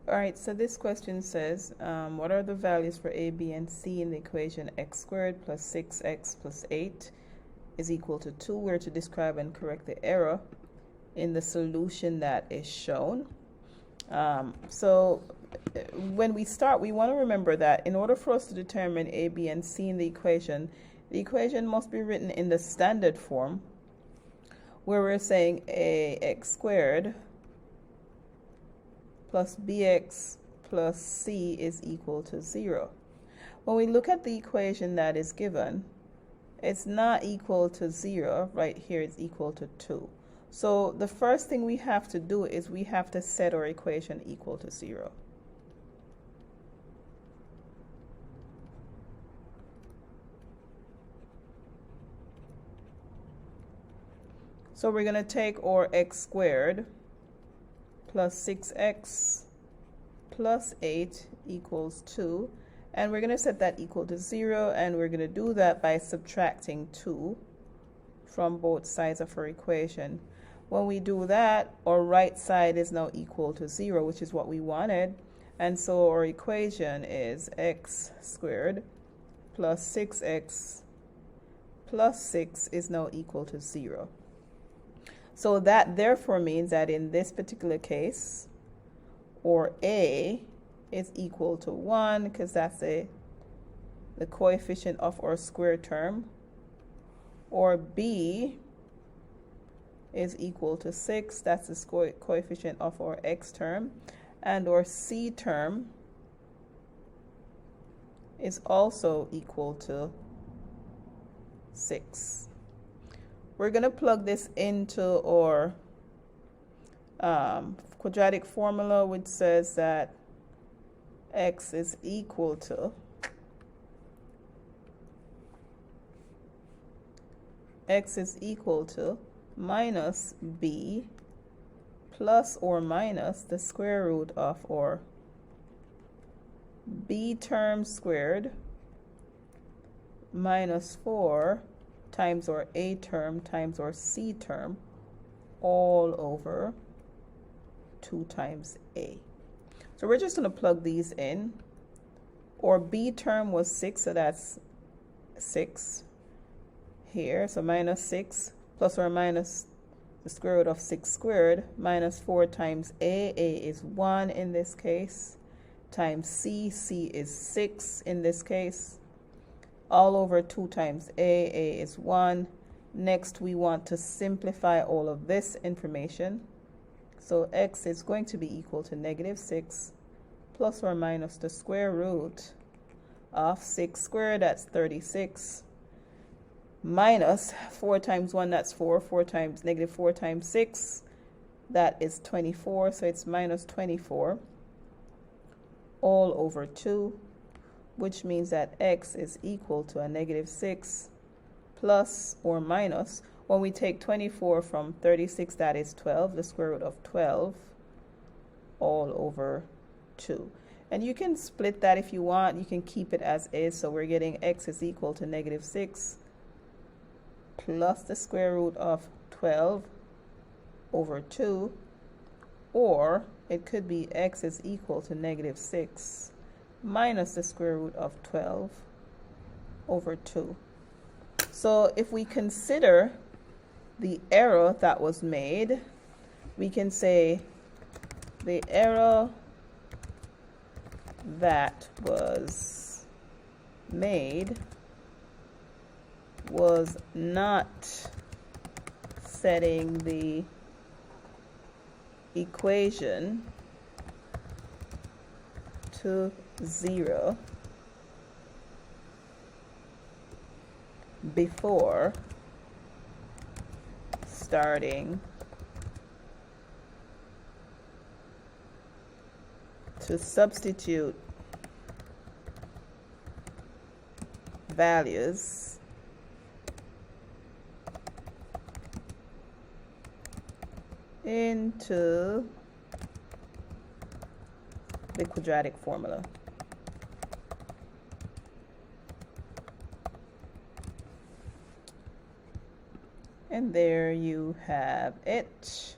All right, so this question says, what are the values for a, b, and c in the equation x squared plus 6x plus 8 is equal to 2? We're to describe and correct the error in the solution that is shown. So when we start, we want to remember that in order for us to determine a, b, and c in the equation must be written in the standard form, where we're saying ax squared plus bx plus c is equal to 0. When we look at the equation that is given, it's not equal to 0. Right here it's equal to 2. So the first thing we have to do is we have to set our equation equal to 0. So we're going to take our x squared plus 6x plus 8 equals 2. And we're going to set that equal to 0. And we're going to do that by subtracting 2 from both sides of our equation. When we do that, our right side is now equal to 0, which is what we wanted. And so our equation is x squared plus 6x plus 6 is now equal to 0. So that therefore means that in this particular case, or a is equal to 1, because that's the coefficient of our square term, or b is equal to 6, that's the coefficient of our x term, and our c term is also equal to 6. We're going to plug this into our quadratic formula, which says that x is equal to minus b plus or minus the square root of our b term squared minus 4 times our a term times our c term all over 2 times a. So we're just going to plug these in. Our b term was 6, so that's 6 here. So minus 6 plus or minus the square root of 6 squared minus 4 times a is 1 in this case, times c is 6 in this case, all over 2 times a is 1. Next, we want to simplify all of this information. So x is going to be equal to negative 6 plus or minus the square root of 6 squared, that's 36, minus 4 times 1, that's 4, negative 4 times 6, that is 24, so it's minus 24, all over 2. Which means that x is equal to a negative 6 plus or minus, when we take 24 from 36, that is 12, the square root of 12, all over 2. And you can split that if you want. You can keep it as is. So we're getting x is equal to negative 6 plus the square root of 12 over 2. Or it could be x is equal to negative 6 minus the square root of 12 over 2. So if we consider the error that was made, we can say the error that was made was not setting the equation to 0 before starting to substitute values into the quadratic formula. And there you have it.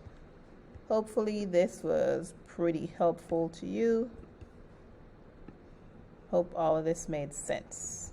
Hopefully this was pretty helpful to you. Hope all of this made sense.